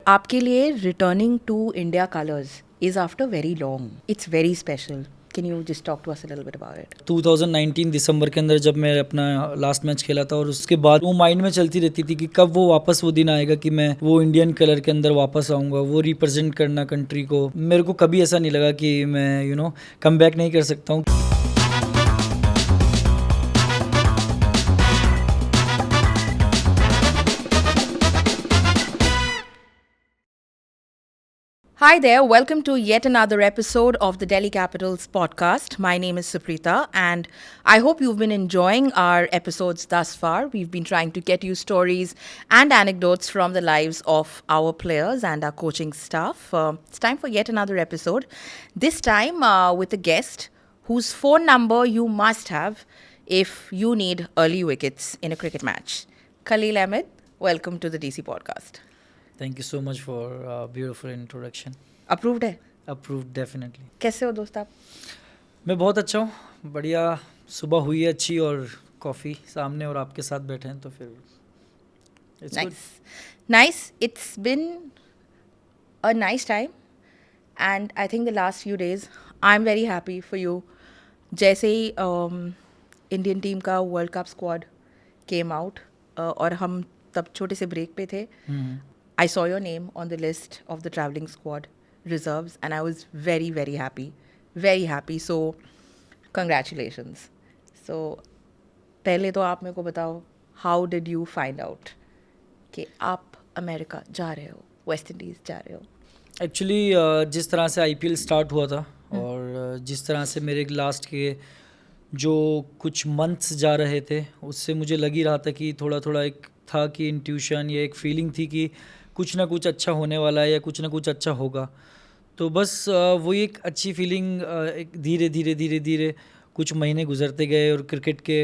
आपके लिए returning to India colours is after very long. It's very special. Can you just talk to us a little bit about it? 2019 दिसंबर के अंदर जब मैं अपना last match खेला था, और उसके बाद वो माइंड में चलती रहती थी कि कब वो वापस वो दिन आएगा कि मैं वो इंडियन कलर के अंदर वापस आऊँगा, वो रिप्रेजेंट करना कंट्री को. मेरे को कभी ऐसा नहीं लगा कि मैं कम बैक नहीं कर सकता हूँ. Hi there, welcome to yet another episode of the Delhi Capitals podcast. My name is Suprita, and I hope you've been enjoying our episodes thus far. We've been trying to get you stories and anecdotes from the lives of our players and our coaching staff. It's time for yet another episode, this time with a guest whose phone number you must have if you need early wickets in a cricket match. Khalil Ahmed, welcome to the DC podcast. Thank you so much for beautiful introduction. Approved है? Approved definitely. कैसे हो दोस्त आप? मैं बहुत अच्छा हूँ, बढ़िया. सुबह हुई है अच्छी, और कॉफ़ी सामने और आपके साथ बैठे हैं, तो फिर nice. It's been a nice time, and I think the last few days I'm very happy for you. जैसे ही इंडियन टीम का world cup squad came out और हम तब छोटे से ब्रेक पे थे, I saw your name on the list of the traveling squad reserves, and I was very, very happy. Very happy. So, congratulations. So, पहले तो आप मेरे को बताओ, how did you find out कि आप अमेरिका जा रहे हो, वेस्ट इंडीज़ जा रहे हो? एक्चुअली जिस तरह से IPL स्टार्ट हुआ था, और जिस तरह से मेरे लास्ट के जो कुछ मंथ्स जा रहे थे, उससे मुझे लग ही रहा था कि थोड़ा थोड़ा एक था कि इंट्यूशन या एक फीलिंग थी कि कुछ ना कुछ अच्छा होने वाला है या कुछ ना कुछ अच्छा होगा. तो बस वो एक अच्छी फीलिंग एक धीरे धीरे कुछ महीने गुजरते गए, और क्रिकेट के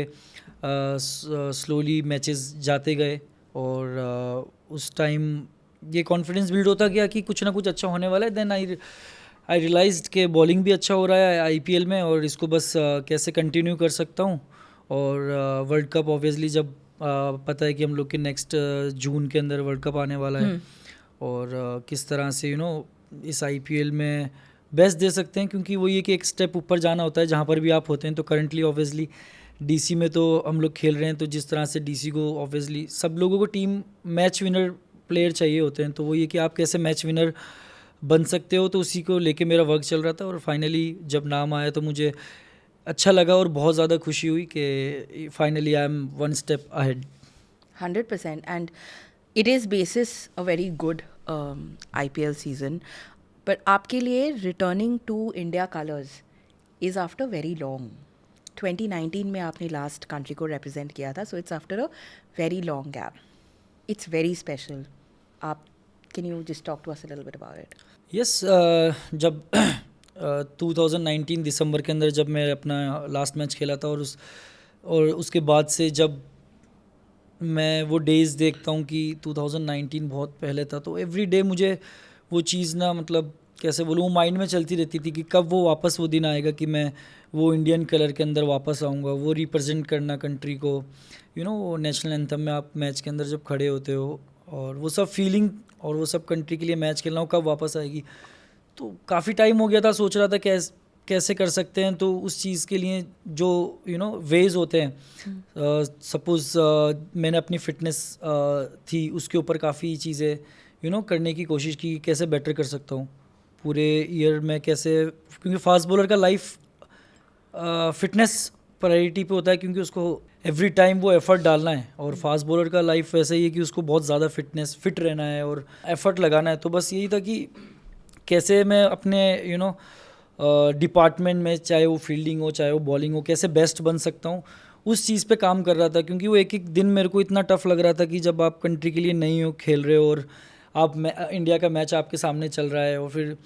स्लोली मैचेस जाते गए, और उस टाइम ये कॉन्फिडेंस बिल्ड होता गया कि कुछ ना कुछ अच्छा होने वाला है. देन आई रियलाइज्ड कि बॉलिंग भी अच्छा हो रहा है IPL में, और इसको बस कैसे कंटिन्यू कर सकता हूँ. और वर्ल्ड कप ऑब्वियसली जब पता है कि हम लोग के नेक्स्ट जून के अंदर वर्ल्ड कप आने वाला है, और किस तरह से इस IPL में बेस्ट दे सकते हैं, क्योंकि वो ये कि एक स्टेप ऊपर जाना होता है जहाँ पर भी आप होते हैं. तो करंटली ऑब्वियसली DC में तो हम लोग खेल रहे हैं, तो जिस तरह से DC को ऑब्वियसली सब लोगों को टीम मैच विनर प्लेयर चाहिए होते हैं, तो वो ये कि आप कैसे मैच विनर बन सकते हो, तो उसी को लेके मेरा वर्क चल रहा था. और फाइनली जब नाम आया तो मुझे अच्छा लगा, और बहुत ज़्यादा खुशी हुई कि finally I am one step ahead. 100%. And it is basis a very good IPL season. But आपके लिए returning to India colours is after very long. 2019 में आपने लास्ट कंट्री को represent किया था, so it's after a very long gap. It's very special. Can you just talk to us a little bit about it? Yes, जब 2019 दिसंबर के अंदर जब मैं अपना लास्ट मैच खेला था, और उसके बाद से जब मैं वो डेज़ देखता हूँ कि 2019 बहुत पहले था, तो एवरी डे मुझे वो चीज़ मतलब कैसे बोलूँ, माइंड में चलती रहती थी कि कब वो वापस वो दिन आएगा कि मैं वो इंडियन कलर के अंदर वापस आऊँगा, वो रिप्रेजेंट करना कंट्री को. वो नेशनल एंथम में आप मैच के अंदर जब खड़े होते हो, और वो सब फीलिंग और वो सब कंट्री के लिए मैच खेलना हो, कब वापस आएगी. तो काफ़ी टाइम हो गया था, सोच रहा था कैसे कर सकते हैं. तो उस चीज़ के लिए जो वेज होते हैं, सपोज़ मैंने अपनी फिटनेस थी उसके ऊपर काफ़ी चीज़ें करने की कोशिश की, कैसे बेटर कर सकता हूँ पूरे ईयर में, कैसे, क्योंकि फास्ट बॉलर का लाइफ फिटनेस प्रायोरिटी पे होता है, क्योंकि उसको एवरी टाइम वो एफ़र्ट डालना है. और फास्ट बॉलर का लाइफ वैसे ही है कि उसको बहुत ज़्यादा फिट रहना है और एफ़र्ट लगाना है. तो बस यही था कि कैसे मैं अपने डिपार्टमेंट में, चाहे वो फील्डिंग हो चाहे वो बॉलिंग हो, कैसे बेस्ट बन सकता हूँ, उस चीज़ पे काम कर रहा था. क्योंकि वो एक एक दिन मेरे को इतना टफ लग रहा था कि जब आप कंट्री के लिए नहीं हो, खेल रहे हो, और आप इंडिया का मैच आपके सामने चल रहा है, और फिर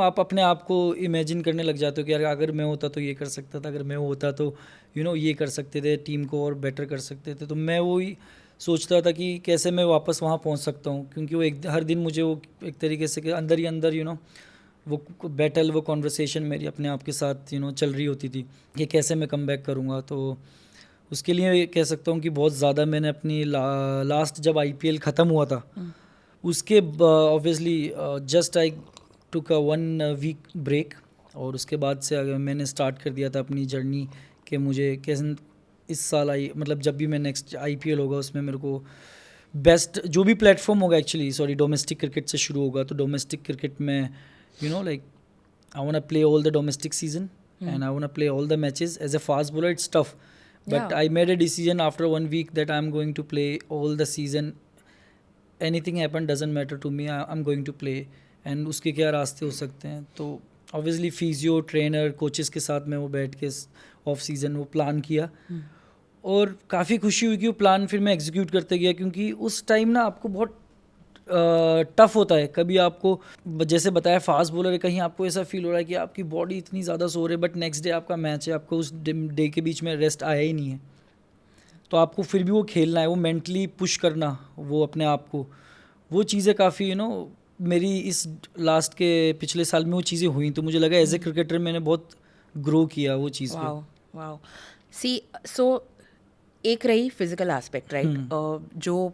आप अपने आप को इमेजिन करने लग जाते हो कि यार अगर मैं होता तो ये कर सकता था, अगर मैं होता तो ये कर सकते थे, टीम को और बेटर कर सकते थे. तो मैं वही सोचता था कि कैसे मैं वापस वहाँ पहुँच सकता हूँ, क्योंकि वो हर दिन मुझे वो एक तरीके से अंदर ही अंदर वो बैटल, वो कॉन्वर्सेशन मेरी अपने आप के साथ चल रही होती थी कि कैसे मैं कम बैक करूँगा. तो उसके लिए कह सकता हूँ कि बहुत ज़्यादा मैंने अपनी लास्ट जब IPL ख़त्म हुआ था उसके obviously just I took a 1 week break, और उसके बाद से अगर मैंने स्टार्ट कर दिया था अपनी जर्नी कि मुझे कैसे इस साल मतलब जब भी मैं नेक्स्ट IPL होगा उसमें मेरे को बेस्ट जो भी प्लेटफॉर्म होगा, एक्चुअली सॉरी डोमेस्टिक क्रिकेट से शुरू होगा, तो डोमेस्टिक क्रिकेट में like I want to play all the domestic season and I want to play all the matches. As a fast bowler, it's tough. But Yeah. I made a decision after 1 week that I'm going to play all the season. Anything happen doesn't matter to me. I'm going to play. And उसके क्या रास्ते हो सकते हैं, तो obviously physio trainer coaches के साथ में वो बैठ के ऑफ सीज़न वो प्लान किया, और काफ़ी खुशी हुई कि वो प्लान फिर मैं एग्जीक्यूट करते गया, क्योंकि उस टाइम ना आपको बहुत टफ होता है। कभी आपको जैसे बताया फास्ट बॉलर है, कहीं आपको ऐसा फील हो रहा है कि आपकी बॉडी इतनी ज़्यादा सो रही है, बट नेक्स्ट डे आपका मैच है, आपको उस डे के बीच में रेस्ट आया ही नहीं है, तो आपको फिर भी वो खेलना है, वो मेंटली पुश करना वो अपने आप को, वो चीज़ें काफ़ी मेरी इस लास्ट के पिछले साल में वो चीज़ें हुई, तो मुझे लगा एज ए क्रिकेटर मैंने बहुत ग्रो किया वो चीज़ पे। वाओ सी सो एक रही फिजिकल एस्पेक्ट राइट, जो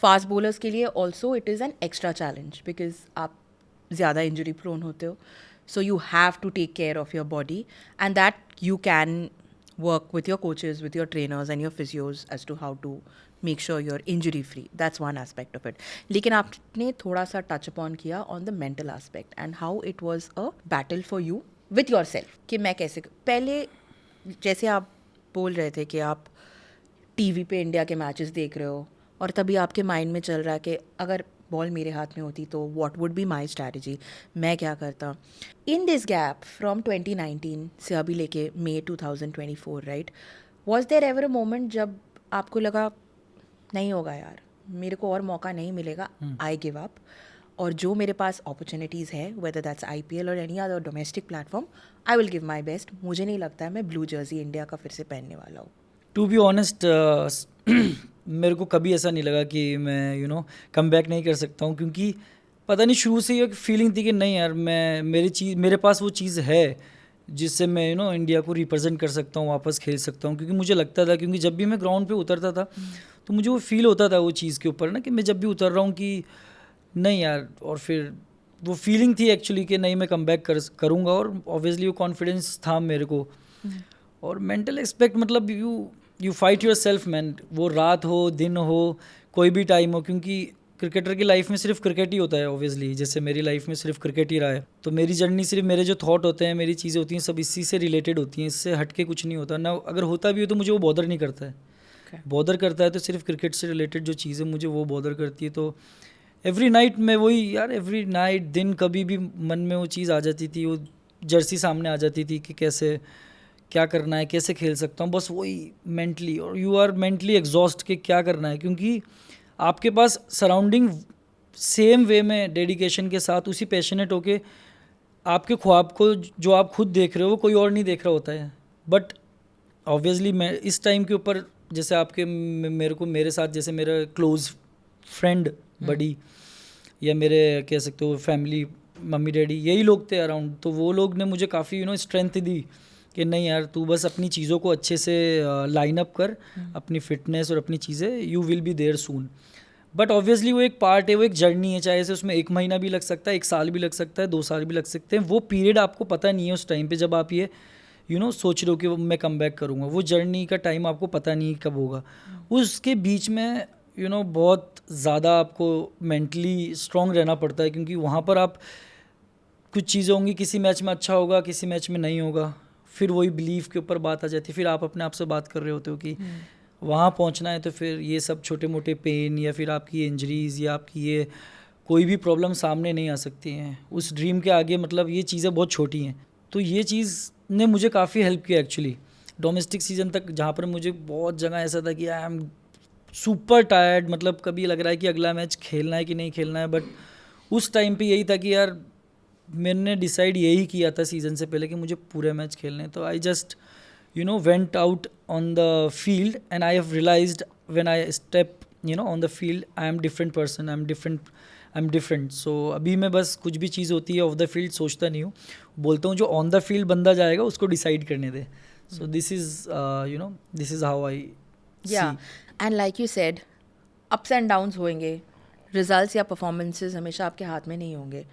फास्ट बॉलर्स के लिए also it is an extra challenge because आप ज़्यादा इंजरी प्रोन होते हो, so you have to take care of your body and that you can work with your coaches, with your trainers and your physios as to how to make sure you're injury free. That's one aspect of it. लेकिन आपने थोड़ा सा touch upon किया on the mental aspect and how it was a battle for you with yourself कि मैं कैसे पहले, जैसे आप बोल रहे थे कि आप टीवी पे इंडिया के मैचेस देख रहे हो और तभी आपके माइंड में चल रहा है कि अगर बॉल मेरे हाथ में होती तो what would be my strategy, मैं क्या करता। इन दिस गैप फ्रॉम 2019 से अभी लेके मई 2024 right, was there ever a moment जब आपको लगा नहीं होगा यार, मेरे को और मौका नहीं मिलेगा, आई गिव अप, और जो मेरे पास अपॉर्चुनिटीज़ है वेदर दैट्स IPL और any other domestic platform, I will give my best, मुझे नहीं लगता है मैं ब्लू जर्सी इंडिया का फिर से पहनने वाला हूँ। टू बी ऑनेस्ट मेरे को कभी ऐसा नहीं लगा कि मैं कम बैक नहीं कर सकता हूँ, क्योंकि पता नहीं शुरू से ही एक फीलिंग थी कि नहीं यार मैं मेरे पास वो चीज़ है जिससे मैं इंडिया को रिप्रेजेंट कर सकता हूँ, वापस खेल सकता हूँ। क्योंकि मुझे लगता था, क्योंकि जब भी मैं ग्राउंड पे उतरता था तो मुझे वो फील होता था वो चीज़ के ऊपर ना, कि मैं जब भी उतर रहा हूँ कि नहीं यार, और फिर वो फीलिंग थी एक्चुअली कि नहीं मैं कम बैक करूँगा, और ऑब्वियसली वो कॉन्फिडेंस था मेरे को। और मेंटल एस्पेक्ट मतलब you fight your self man, वो रात हो दिन हो कोई भी टाइम हो, क्योंकि क्रिकेटर की लाइफ में सिर्फ क्रिकेट ही होता है ऑब्वियसली, जैसे मेरी लाइफ में सिर्फ क्रिकेट ही रहा है, तो मेरी जर्नी सिर्फ मेरे जो थॉट होते हैं, मेरी चीज़ें होती हैं, सब इसी से रिलेटेड होती हैं, इससे हट के कुछ नहीं होता ना। अगर होता भी हो तो मुझे वो बॉदर नहीं करता है, बॉदर करता है तो सिर्फ क्रिकेट से रिलेटेड जो चीज़ें मुझे वो बॉदर करती है। तो एवरी नाइट मैं वही यार, एवरी नाइट दिन कभी भी मन में वो चीज़ आ जाती थी, वो जर्सी सामने आ जाती थी कि कैसे क्या करना है, कैसे खेल सकता हूँ, बस वही मेंटली, और यू आर मेंटली एग्जॉस्ट कि क्या करना है, क्योंकि आपके पास सराउंडिंग सेम वे में डेडिकेशन के साथ उसी पैशनेट होके आपके ख्वाब को जो आप खुद देख रहे हो वो कोई और नहीं देख रहा होता है। बट ऑब्वियसली मैं इस टाइम के ऊपर जैसे आपके मेरे साथ जैसे मेरा क्लोज फ्रेंड बडी या मेरे कह सकते हो फैमिली मम्मी डैडी यही लोग थे अराउंड, तो वो लोग ने मुझे काफ़ी स्ट्रेंथ दी कि नहीं यार तू बस अपनी चीज़ों को अच्छे से लाइन अप कर, अपनी फिटनेस और अपनी चीज़ें, you will be there soon. But obviously वो एक पार्ट है, वो एक जर्नी है, चाहे से उसमें 1 महीना भी लग सकता है, 1 साल भी लग सकता है, 2 साल भी लग सकते हैं, वो पीरियड आपको पता नहीं है उस टाइम पे जब आप ये सोच रहे हो कि मैं कम बैक करूँगा, वो जर्नी का टाइम आपको पता नहीं कब होगा। उसके बीच में बहुत ज़्यादा आपको मेंटली स्ट्रॉन्ग रहना पड़ता है, क्योंकि वहाँ पर आप कुछ चीज़ें होंगी, किसी मैच में अच्छा होगा, किसी मैच में नहीं होगा, फिर वही बिलीफ के ऊपर बात आ जाती है, फिर आप अपने आप से बात कर रहे होते हो कि वहाँ पहुँचना है, तो फिर ये सब छोटे मोटे पेन या फिर आपकी इंजरीज़ या आपकी ये कोई भी प्रॉब्लम सामने नहीं आ सकती हैं उस ड्रीम के आगे, मतलब ये चीज़ें बहुत छोटी हैं। तो ये चीज़ ने मुझे काफ़ी हेल्प किया एक्चुअली डोमेस्टिक सीज़न तक, जहाँ पर मुझे बहुत जगह ऐसा था कि आई एम सुपर टायर्ड, मतलब कभी लग रहा है कि अगला मैच खेलना है कि नहीं खेलना है, बट उस टाइम पे यही था कि यार मैंने डिसाइड यही किया था सीज़न से पहले कि मुझे पूरे मैच खेलने हैं। तो I just went out on the field and I have realized when I step on the field I am different person, I'm different. So अभी मैं बस कुछ भी चीज़ होती है ऑफ द फील्ड सोचता नहीं हूँ, बोलता हूँ जो ऑन द फील्ड बंदा जाएगा उसको डिसाइड करने दे। So this is how I see. Yeah, and like you said, ups and downs होंगे, रिजल्ट्स या परफॉर्मेंसेस हमेशा आपके हाथ में नहीं होंगे.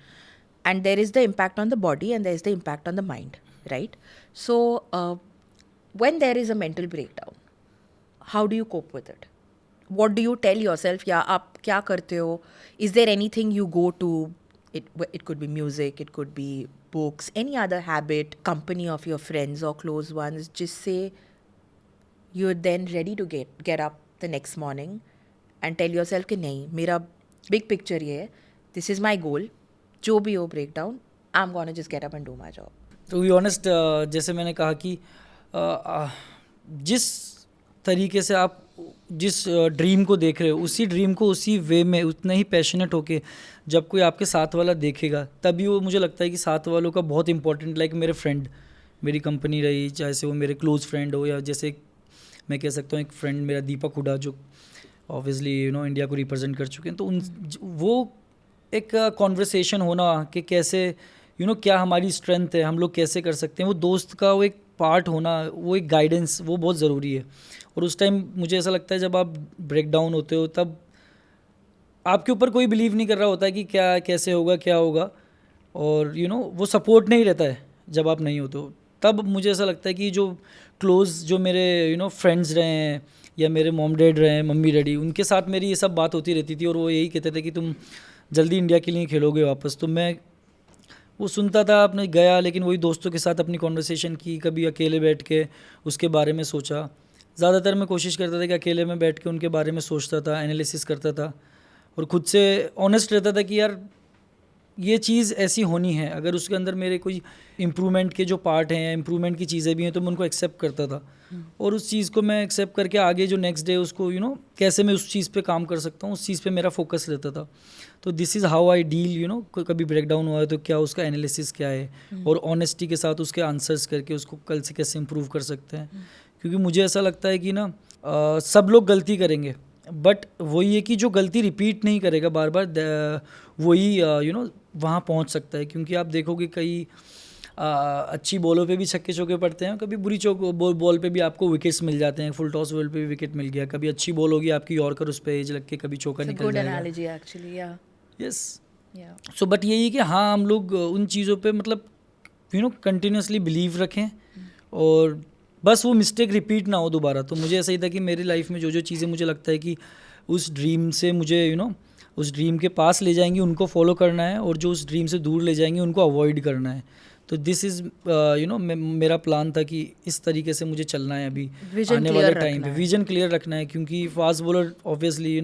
And there is the impact on the body and there is the impact on the mind, right? So when there is a mental breakdown, how do you cope with it? What do you tell yourself? या आप क्या करते हो? Is there anything you go to? It could be music, it could be books, any other habit, company of your friends or close ones, जिससे you're then ready to get up the next morning and tell yourself कि नहीं, मेरा big picture ये है, this is my goal, जो भी हो breakdown, I'm gonna just get up and do my job. To be honest, जैसे मैंने कहा कि जिस तरीके से आप जिस ड्रीम को देख रहे हो, उसी ड्रीम को उसी वे में उतना ही पैशनेट होके जब कोई आपके साथ वाला देखेगा, तभी वो, मुझे लगता है कि साथ वालों का बहुत इंपॉर्टेंट, लाइक मेरे फ्रेंड, मेरी कंपनी रही, चाहे से वो मेरे क्लोज फ्रेंड हो, या जैसे मैं कह सकता हूँ एक फ्रेंड मेरा दीपक हुडा, जो ऑब्वियसली इंडिया को रिप्रेजेंट कर चुके हैं, तो वो एक कॉन्वर्सेशन होना कि कैसे क्या हमारी स्ट्रेंथ है, हम लोग कैसे कर सकते हैं, वो दोस्त का वो एक पार्ट होना, वो एक गाइडेंस, वो बहुत ज़रूरी है. और उस टाइम मुझे ऐसा लगता है जब आप ब्रेक डाउन होते हो, तब आपके ऊपर कोई बिलीव नहीं कर रहा होता है कि क्या कैसे होगा, क्या होगा, और वो सपोर्ट नहीं रहता है जब आप नहीं होते हो. तब मुझे ऐसा लगता है कि जो क्लोज, जो मेरे फ्रेंड्स रहे हैं, या मेरे मॉम डैड रहे हैं, मम्मी डैडी, उनके साथ मेरी ये सब बात होती रहती थी, और वो यही कहते थे कि तुम जल्दी इंडिया के लिए खेलोगे वापस. तो मैं वो सुनता था, अपने गया, लेकिन वही दोस्तों के साथ अपनी कॉन्वर्सेशन की, कभी अकेले बैठ के उसके बारे में सोचा. ज़्यादातर मैं कोशिश करता था कि अकेले में बैठ के उनके बारे में सोचता था, एनालिसिस करता था, और ख़ुद से ऑनेस्ट रहता था कि यार ये चीज़ ऐसी होनी है. अगर उसके अंदर मेरे कोई इम्प्रूवमेंट के जो पार्ट हैं, इम्प्रूवमेंट की चीज़ें भी हैं, तो मैं उनको एक्सेप्ट करता था. और उस चीज़ को मैं एक्सेप्ट करके आगे जो नेक्स्ट डे उसको कैसे मैं उस चीज़ पे काम कर सकता हूँ, उस चीज़ पे मेरा फोकस रहता था. तो this is how I deal, कभी ब्रेक डाउन हुआ है तो क्या उसका एनालिसिस क्या है, और ऑनेस्टी के साथ उसके आंसर्स करके उसको कल से कैसे इम्प्रूव कर सकते हैं. क्योंकि मुझे ऐसा लगता है कि सब लोग गलती करेंगे, बट वही है कि जो गलती रिपीट नहीं करेगा बार बार, वही वहाँ पहुँच सकता है. क्योंकि आप देखोगे कई अच्छी बॉलों पे भी छक्के चौके पड़ते हैं, कभी बुरी बॉल पे भी आपको विकेट्स मिल जाते हैं. फुल टॉस बॉल पे भी विकेट मिल गया, कभी अच्छी बॉल होगी आपकी यॉर्कर, उस पर एज लग के कभी चौका निकल जाएगा. गुड एनालॉजी एक्चुअली, या यस. सो बट यही कि हाँ, हम लोग उन चीज़ों पे मतलब कंटिन्यूसली बिलीव रखें, और बस वो मिस्टेक रिपीट ना हो दोबारा. तो मुझे ऐसा ही था कि मेरी लाइफ में जो जो चीज़ें मुझे लगता है कि उस ड्रीम से मुझे उस ड्रीम के पास ले जाएंगी, उनको फॉलो करना है, और जो उस ड्रीम से दूर ले जाएंगे उनको अवॉइड करना है. तो दिस इज़ मेरा प्लान था कि इस तरीके से मुझे चलना है अभी आने वाले टाइम पे. विजन क्लियर रखना है, क्योंकि फास्ट बॉलर ऑब्वियसली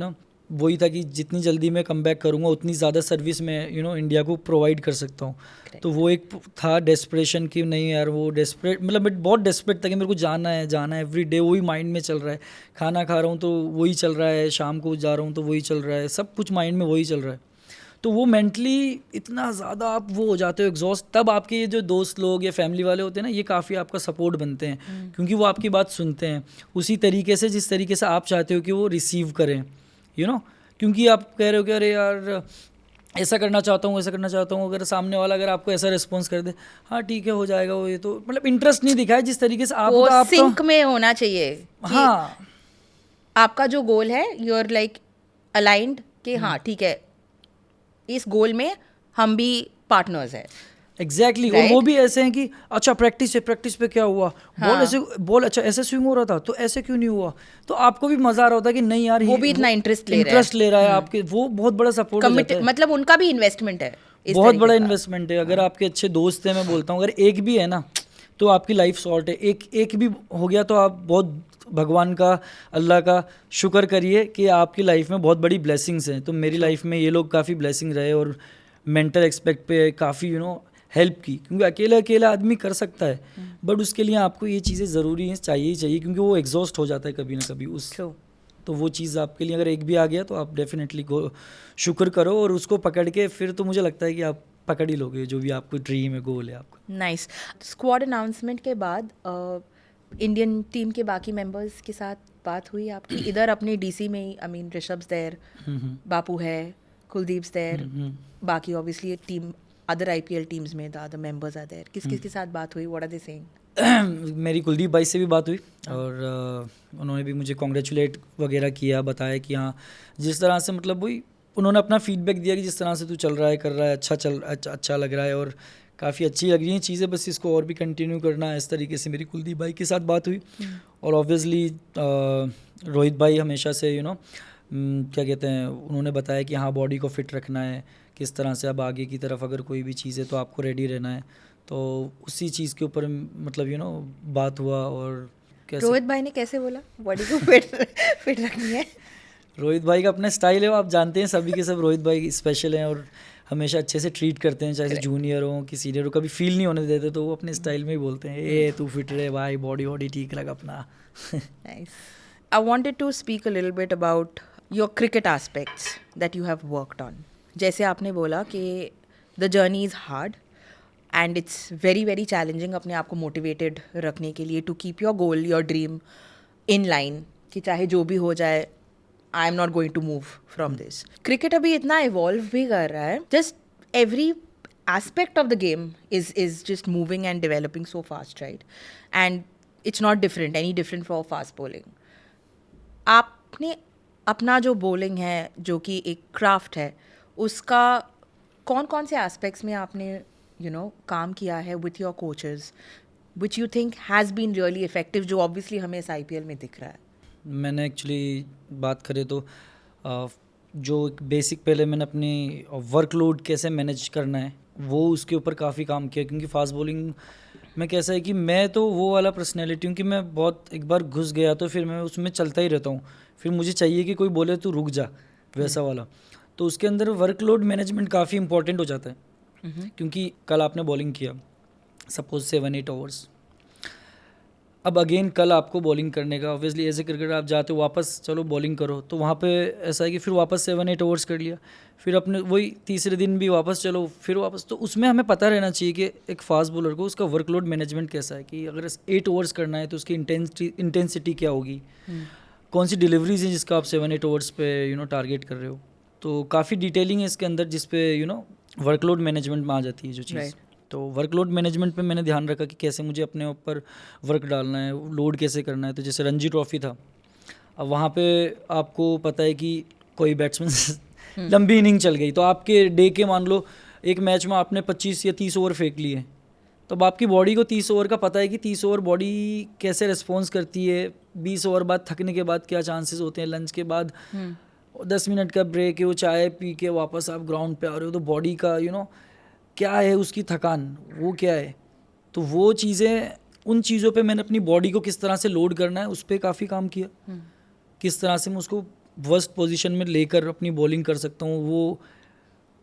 वही था कि जितनी जल्दी मैं कम बैक करूँगा उतनी ज़्यादा सर्विस मैं इंडिया को प्रोवाइड कर सकता हूँ. तो वो एक था डेस्परेशन कि नहीं यार, वो डेस्परेट, मतलब बहुत डेस्परेट था कि मेरे को जाना है एवरी डे. वही माइंड में चल रहा है, खाना खा रहा हूँ तो वही चल रहा है, शाम को जा रहा हूँ तो वही चल रहा है, सब कुछ माइंड में वही चल रहा है. तो वो मेंटली इतना ज़्यादा आप वो हो जाते हो एग्जॉस्ट. तब आपके ये जो दोस्त लोग या फैमिली वाले होते हैं ना, ये काफ़ी आपका सपोर्ट बनते हैं, क्योंकि वो आपकी बात सुनते हैं उसी तरीके से जिस तरीके से आप चाहते हो कि वो रिसीव करें. क्योंकि आप कह रहे हो कि अरे यार ऐसा करना चाहता हूँ, ऐसा करना चाहता हूँ, अगर सामने वाला अगर आपको ऐसा रिस्पॉन्स कर दे, हाँ ठीक है हो जाएगा, वो ये तो मतलब इंटरेस्ट नहीं दिखाए जिस तरीके से आप, वो सिंक में होना चाहिए. हाँ, आपका जो गोल है, यू आर लाइक अलाइंड कि हाँ ठीक है, इस गोल में हम भी पार्टनर्स हैं. एग्जैक्टली. और वो भी ऐसे हैं कि अच्छा प्रैक्टिस पे क्या हुआ, बॉल अच्छा ऐसे स्विंग हो रहा था तो ऐसे क्यों नहीं हुआ. तो आपको भी मजा आ रहा होता है कि नहीं यार, वो भी इतना इंटरेस्ट ले रहा है आपके. वो बहुत बड़ा सपोर्ट हो जाता है. मतलब उनका भी इन्वेस्टमेंट है, बहुत बड़ा इन्वेस्टमेंट है. अगर आपके अच्छे दोस्त हैं, मैं बोलता हूँ अगर एक भी है ना, तो आपकी लाइफ सॉर्ट है. एक भी हो गया तो आप बहुत भगवान का, अल्लाह का शुक्र करिए कि आपकी लाइफ में बहुत बड़ी ब्लेसिंग्स हैं. तो मेरी लाइफ में ये लोग काफ़ी ब्लेसिंग रहे, और मेंटल एक्सपेक्ट पे काफ़ी हेल्प की. क्योंकि अकेला आदमी कर सकता है, बट उसके लिए आपको ये चीज़ें ज़रूरी हैं, चाहिए, क्योंकि वो एग्जॉस्ट हो जाता है कभी ना कभी उस. तो वो चीज़ आपके लिए अगर एक भी आ गया तो आप डेफिनेटली शुक्र करो, और उसको पकड़ के फिर तो मुझे लगता है कि आप पकड़ ही लोगे जो भी आपको ड्रीम है, गोल है आपका. नाइस. स्क्वाड अनाउंसमेंट के बाद इंडियन टीम के बाकी मेंबर्स के साथ बात हुई आपकी? इधर अपने डीसी में ही, आई मीन ऋषभ's देयर, बापू है, कुलदीप's देयर, बाकी obviously team other IPL teams में the other members are there. किस के साथ बात हुई? What are they saying? मेरी कुलदीप भाई से भी बात हुई, और उन्होंने भी मुझे कॉन्ग्रेचुलेट वगैरह किया, बताया कि हाँ जिस तरह से मतलब वही उन्होंने अपना फीडबैक दिया कि जिस तरह से तू चल रहा है, कर रहा है, अच्छा लग रहा है और काफ़ी अच्छी लग रही हैं चीज़ें, बस इसको और भी कंटिन्यू करना है। इस तरीके से मेरी कुलदीप भाई के साथ बात हुई। और ऑब्वियसली रोहित भाई हमेशा से क्या कहते हैं, उन्होंने बताया कि हाँ बॉडी को फिट रखना है, किस तरह से अब आगे की तरफ अगर कोई भी चीज़ है तो आपको रेडी रहना है। तो उसी चीज़ के ऊपर मतलब बात हुआ। और कैसे रोहित भाई ने कैसे बोला बॉडी को फिट फिट रखनी है? रोहित भाई का अपना स्टाइल है, वो आप जानते हैं, सभी के सब रोहित भाई स्पेशल हैं और हमेशा अच्छे से ट्रीट करते हैं, चाहे जूनियर हो कि सीनियर हो, कभी फील नहीं होने देते। तो वो अपने स्टाइल में ही बोलते हैं, ए तू फिट रहे भाई, बॉडी वॉडी ठीक रख अपना। Nice. I wanted to speak a little bit about your cricket aspects that you have worked on. जैसे आपने बोला कि the journey is hard and it's very very challenging अपने आप को motivated रखने के लिए to keep your goal, your dream in line कि चाहे जो भी हो जाए I am not going to move from this. Cricket अभी इतना evolve भी कर रहा है. Just every aspect of the game is just moving and developing so fast, right? And it's not any different for fast bowling. आपने अपना जो bowling है जो कि एक craft है उसका कौन कौन से aspects में आपने काम किया है with your coaches which you think has been really effective जो obviously हमें इस IPL में दिख रहा है? मैंने एक्चुअली बात करें तो जो बेसिक पहले मैंने अपनी वर्कलोड कैसे मैनेज करना है वो उसके ऊपर काफ़ी काम किया, क्योंकि फास्ट बॉलिंग में कैसा है कि मैं तो वो वाला पर्सनैलिटी हूँ कि मैं बहुत एक बार घुस गया तो फिर मैं उसमें चलता ही रहता हूँ, फिर मुझे चाहिए कि कोई बोले तो रुक जा, वैसा वाला। तो उसके अंदर वर्कलोड मैनेजमेंट काफ़ी इंपॉर्टेंट हो जाता है, क्योंकि कल आपने बॉलिंग किया सपोज 7-8 ओवर्स, अब अगेन कल आपको बॉलिंग करने का, ऑब्वियसली एज ए क्रिकेटर आप जाते हो वापस चलो बॉलिंग करो, तो वहाँ पे ऐसा है कि फिर वापस 7-8 ओवर्स कर लिया, फिर अपने वही तीसरे दिन भी वापस चलो फिर वापस। तो उसमें हमें पता रहना चाहिए कि एक फास्ट बॉलर को उसका वर्कलोड मैनेजमेंट कैसा है, कि अगर 8 ओवर्स करना है तो उसकी इंटेंसिटी क्या होगी, कौन सी डिलीवरीज है जिसका आप 7-8 ओवर्स पे टारगेट कर रहे हो। तो काफ़ी डिटेलिंग है इसके अंदर जिसपे वर्कलोड मैनेजमेंट में आ जाती है जो चीज़। तो वर्कलोड मैनेजमेंट पे मैंने ध्यान रखा कि कैसे मुझे अपने ऊपर वर्क डालना है, लोड कैसे करना है। तो जैसे रणजी ट्रॉफी था, अब वहाँ पे आपको पता है कि कोई बैट्समैन लंबी इनिंग चल गई तो आपके डे के मान लो एक मैच में आपने 25 या 30 ओवर फेंक लिए, तो अब आपकी बॉडी को 30 ओवर का पता है कि 30 ओवर बॉडी कैसे रिस्पॉन्स करती है, 20 ओवर बाद थकने के बाद क्या चांसेस होते हैं, लंच के बाद 10 मिनट का ब्रेक है, वो चाय पी के वापस आप ग्राउंड पे आ रहे हो तो बॉडी का क्या है उसकी थकान वो क्या है। तो वो चीज़ें, उन चीज़ों पे मैंने अपनी बॉडी को किस तरह से लोड करना है उस पर काफ़ी काम किया, किस तरह से मैं उसको वर्स्ट पोजीशन में लेकर अपनी बॉलिंग कर सकता हूँ। वो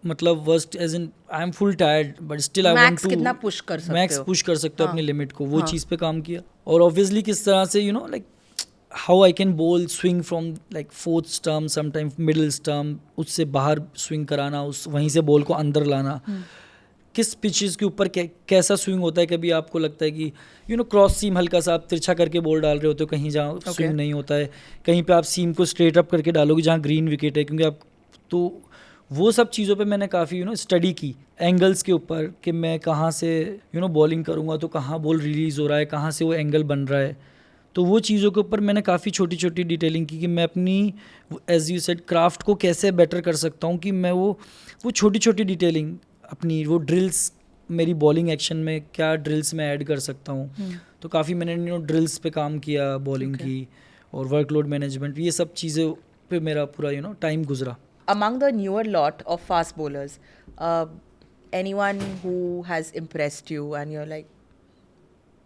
मतलब worst age in I am full tired but still I want to कितना पुश कर सकते हो, मैक्स पुश कर सकते हो अपनी लिमिट को, वो चीज़ पे काम किया। और ऑब्वियसली किस तरह से like how I can ball swing from like 4th stump sometime middle stump, उससे बाहर स्विंग कराना, उस वहीं से बॉल को अंदर लाना, किस पिचेस के ऊपर कैसा स्विंग होता है। कभी आपको लगता है कि क्रॉस सीम हल्का सा आप तिरछा करके बॉल डाल रहे होते हो कहीं जहाँ स्विंग नहीं होता है, कहीं पे आप सीम को स्ट्रेट अप करके डालोगे जहाँ ग्रीन विकेट है, क्योंकि आप तो वो सब चीज़ों पे मैंने काफ़ी स्टडी की एंगल्स के ऊपर कि मैं कहाँ से बॉलिंग करूँगा तो कहाँ बॉल रिलीज़ हो रहा है, कहाँ से वो एंगल बन रहा है। तो वो चीज़ों के ऊपर मैंने काफ़ी छोटी छोटी डिटेलिंग की कि मैं अपनी एज यू सेड क्राफ्ट को कैसे बेटर कर सकता हूँ, कि मैं वो छोटी छोटी डिटेलिंग अपनी वो ड्रिल्स मेरी बॉलिंग एक्शन में क्या ड्रिल्स में ऐड कर सकता हूँ। तो काफ़ी मैंने ड्रिल्स पे काम किया बॉलिंग की, और वर्कलोड मैनेजमेंट, ये सब चीज़ें पे मेरा पूरा टाइम गुजरा। Among the newer lot of fast bowlers, anyone who has impressed you and you're like,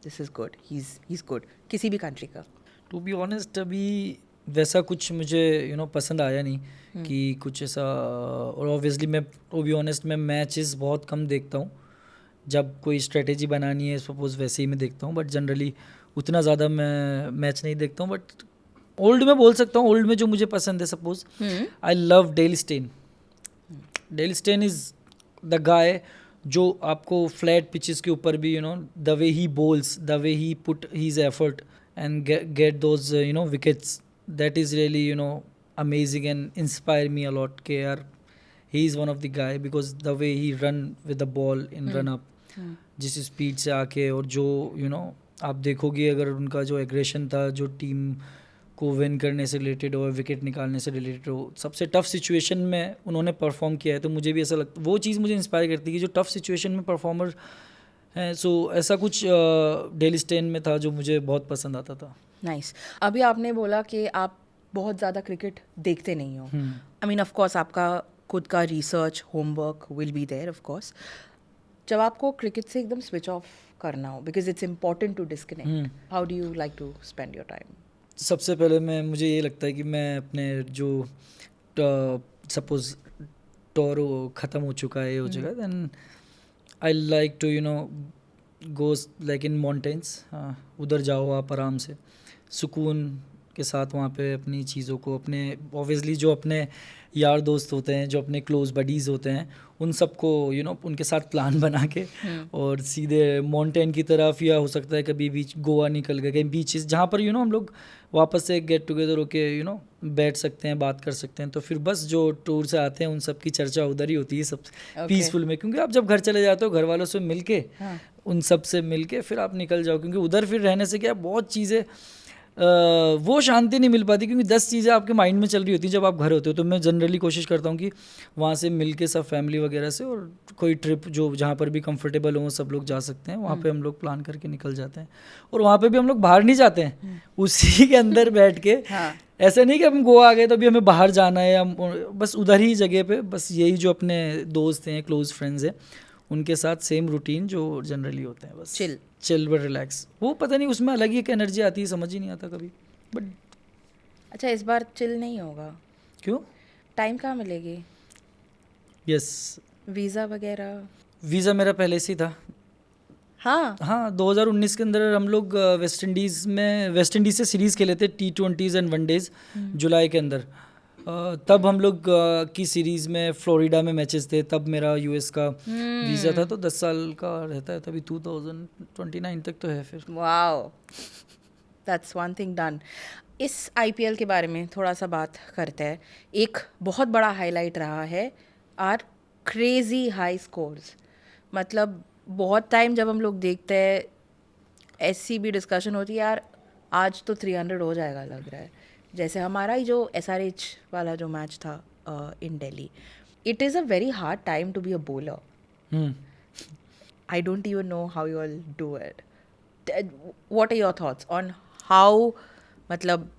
this is good, he's good, किसी भी country का? टू बी ऑनेस्ट अभी वैसा कुछ मुझे पसंद आया नहीं कि कुछ ऐसा। और ऑब्वियसली मैं टू बी ऑनेस्ट मैं मैचेस बहुत कम देखता हूँ, जब कोई स्ट्रेटेजी बनानी है सपोज वैसे ही मैं देखता हूँ, बट जनरली उतना ज़्यादा मैं मैच नहीं देखता हूँ। बट ओल्ड में बोल सकता हूँ, ओल्ड में जो मुझे पसंद है suppose I love Dale Steyn. Dale Steyn is the guy जो आपको फ्लैट पिचेस के ऊपर भी the way he bowls, the way he put his effort and get those wickets, that is really amazing and inspire me a lot ke yaar he is one of the guy because the way he run with the ball in run up जिस speed से आके, और जो आप देखोगे अगर उनका जो एग्रेशन था, जो टीम को विन करने से रिलेटेड हो, विकेट निकालने से रिलेटेड हो, सबसे टफ सिचुएशन में उन्होंने परफॉर्म किया है, तो मुझे भी ऐसा लगता, वो चीज़ मुझे इंस्पायर करती है कि जो टफ सिचुएशन में परफॉर्मर हैं। सो ऐसा कुछ डेली स्टेन में था जो मुझे बहुत पसंद आता था। नाइस। अभी आपने बोला कि आप बहुत ज़्यादा क्रिकेट देखते नहीं हो। आई मीन ऑफ कोर्स आपका खुद का research homework will be there of course. जब आपको क्रिकेट से एकदम स्विच ऑफ करना हो, because it's important to disconnect, how do you like to spend your time? सबसे पहले मुझे ये लगता है कि मैं अपने जो सपोज टोरो ख़त्म हो चुका है, ये हो चुका है, then I like to go like in mountains. उधर जाओ आप आराम से सुकून के साथ, वहाँ पे अपनी चीज़ों को, अपने ऑब्वियसली जो अपने यार दोस्त होते हैं, जो अपने क्लोज बडीज़ होते हैं, उन सबको उनके साथ प्लान बना के और सीधे माउंटेन की तरफ, या हो सकता है कभी बीच गोवा निकल गए, कहीं बीचेस जहाँ पर हम लोग वापस से गेट टुगेदर होके बैठ सकते हैं, बात कर सकते हैं। तो फिर बस जो टूर से आते हैं उन सब की चर्चा उधर ही होती है, सब पीसफुल में, क्योंकि आप जब घर चले जाते हो घर वालों से मिल के, उन सब से मिल के फिर आप निकल जाओ, क्योंकि उधर फिर रहने से क्या बहुत चीज़ें वो शांति नहीं मिल पाती, क्योंकि 10 चीज़ें आपके माइंड में चल रही होती हैं जब आप घर होते हो। तो मैं जनरली कोशिश करता हूँ कि वहाँ से मिल के सब फैमिली वगैरह से, और कोई ट्रिप जो जहाँ पर भी कंफर्टेबल हो सब लोग जा सकते हैं, वहाँ पे हम लोग प्लान करके निकल जाते हैं। और वहाँ पे भी हम लोग बाहर नहीं जाते हैं, उसी के अंदर बैठ के ऐसा नहीं कि हम गोवा आ गए तो अभी हमें बाहर जाना है, हम बस उधर ही जगह पे, बस यही जो अपने दोस्त हैं, क्लोज फ्रेंड्स हैं, उनके साथ सेम रूटीन जो जनरली होते हैं, बस चिल बट रिलैक्स। वो पता नहीं उसमें अलग ही एक एनर्जी आती है, समझ ही नहीं आता कभी। बट अच्छा, इस बार चिल नहीं होगा? क्यों? टाइम कहाँ मिलेगी? यस, वीज़ा वगैरह? वीज़ा मेरा पहले से ही था। हाँ 2019 के अंदर हम लोग वेस्ट इंडीज़ से सीरीज़ खेले थे, T20s एंड वनडेज़ जुलाई के अंदर। तब हम लोग की सीरीज़ में फ्लोरिडा में मैचेस थे, तब मेरा यूएस का वीज़ा था, तो 10 साल का रहता है, तभी 2029 तक तो है फिर। Wow, that's one thing done. इस आईपीएल के बारे में थोड़ा सा बात करते हैं। एक बहुत बड़ा हाईलाइट रहा है आर क्रेजी हाई स्कोर्स। मतलब बहुत टाइम जब हम लोग देखते हैं, ऐसी भी डिस्कशन होती है यार आज तो 300 हो जाएगा लग रहा है। जैसे हमारा ही जो SRH वाला जो मैच था in Delhi, it is a very hard time to be a bowler. I don't even know how you all do it. What are your thoughts on how, मतलब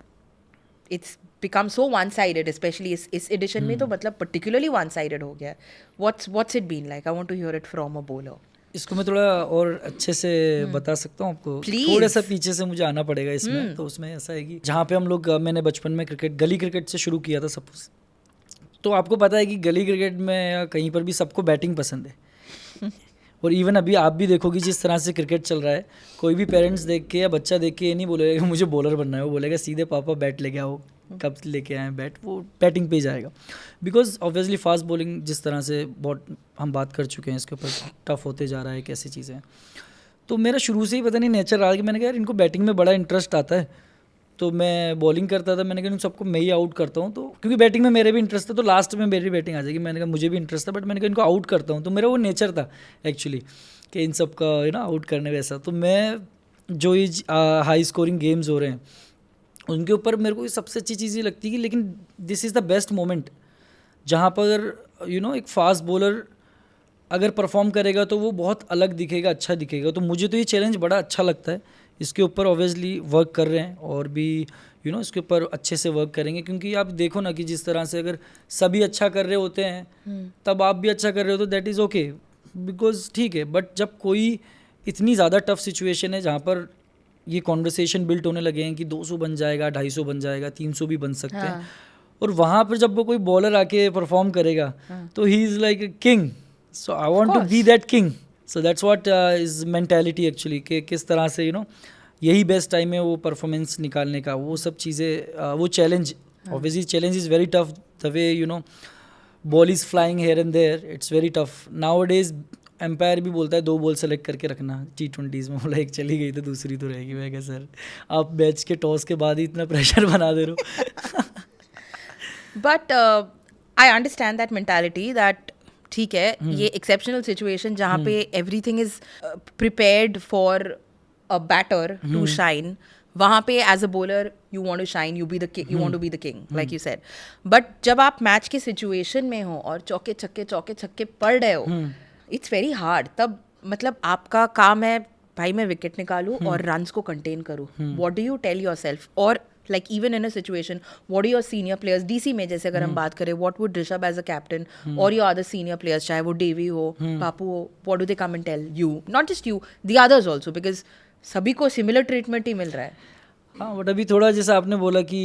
it's become so one sided, specially इस edition में तो मतलब particularly one sided हो गया। What's it been like? I want to hear it from a bowler. इसको मैं थोड़ा और अच्छे से बता सकता हूँ आपको। Please. थोड़ा सा पीछे से मुझे आना पड़ेगा इसमें। तो उसमें ऐसा है कि जहाँ पे हम लोग, मैंने बचपन में क्रिकेट, गली क्रिकेट से शुरू किया था सपोज, तो आपको पता है कि गली क्रिकेट में या कहीं पर भी सबको बैटिंग पसंद है। और इवन अभी आप भी देखोगे जिस तरह से क्रिकेट चल रहा है, कोई भी पेरेंट्स देख के या बच्चा देख के ये नहीं बोलेगा कि मुझे बॉलर बनना है, वो बोलेगा सीधे पापा बैट लेके आओ, कब लेके आए बैट, वो बैटिंग पे ही जाएगा। बिकॉज ऑब्वियसली फास्ट बॉलिंग जिस तरह से, बहुत हम बात कर चुके हैं इसके ऊपर, टफ होते जा रहा है, कैसी चीज़ें हैं। तो मेरा शुरू से ही पता नहीं नेचर रहा कि मैंने कहा यार इनको बैटिंग में बड़ा इंटरेस्ट आता है, तो मैं बॉलिंग करता था। मैंने कहा इन सबको मैं ही आउट करता हूँ, तो क्योंकि बैटिंग में मेरे भी इंटरेस्ट था, तो लास्ट में मेरी बैटिंग आ जाएगी। मैंने कहा मुझे भी इंटरेस्ट था, बट मैंने कहा इनको आउट करता हूँ। तो मेरा वो नेचर था एक्चुअली कि इन सब का आउट करने वैसा। तो मैं जो ये हाई स्कोरिंग गेम्स हो रहे हैं उनके ऊपर मेरे को सबसे अच्छी चीज़ ये लगती है कि लेकिन this is the best moment जहाँ पर एक फास्ट बॉलर अगर परफॉर्म करेगा तो वो बहुत अलग दिखेगा, अच्छा दिखेगा। तो मुझे तो ये चैलेंज बड़ा अच्छा लगता है। इसके ऊपर ऑब्वियसली वर्क कर रहे हैं और भी इसके ऊपर अच्छे से वर्क करेंगे, क्योंकि आप देखो ना कि जिस तरह से अगर सभी अच्छा कर रहे होते हैं तब आप भी अच्छा कर रहे हो, तो दैट इज़ ओके, बिकॉज ठीक है। बट जब कोई इतनी ज़्यादा टफ सिचुएशन है जहाँ पर ये कॉन्वर्सेशन बिल्ट होने लगे हैं कि 200 बन जाएगा, 250 बन जाएगा, 300 भी बन सकते हैं, और वहाँ पर जब वो कोई बॉलर आके परफॉर्म करेगा तो he is like a king. So I want to be that king. So that's what is mentality actually, कि किस तरह से यही बेस्ट टाइम है वो परफॉर्मेंस निकालने का, वो सब चीज़ें, वो challenge. Obviously challenge is very tough, the way ball is flying here and there, it's very tough. Nowadays umpire भी बोलता है 2 बॉल सेलेक्ट करके रखना T20s में, बोला एक चली गई तो दूसरी तो रहेगी। मैं क्या सर, आप मैच के टॉस के बाद ही इतना प्रेशर बना दे रहे हो। But I understand that mentality that ठीक है, ये एक्सेप्शनल सिचुएशन जहाँ पे everything is prepared for a batter to shine, वहाँ पे as a bowler you want to shine, you want to be the king like you said. But जब आप match के सिचुएशन में हो और चौके छक्के पड़ रहे हो, इट्स वेरी हार्ड. तब मतलब आपका काम है भाई मैं विकेट निकालूं और रन्स को कंटेन करूं. What do you tell yourself? और like even in a situation what are your senior players DC में, जैसे अगर हम बात करें, what would Rishabh as a captain और योर अदर सीनियर प्लेयर्स, चाहे वो डेवी हो, पापू हो, what do they come and tell you? Not just you, the others also, because सभी को सिमिलर ट्रीटमेंट ही मिल रहा है. हाँ, बट अभी थोड़ा जैसा आपने बोला कि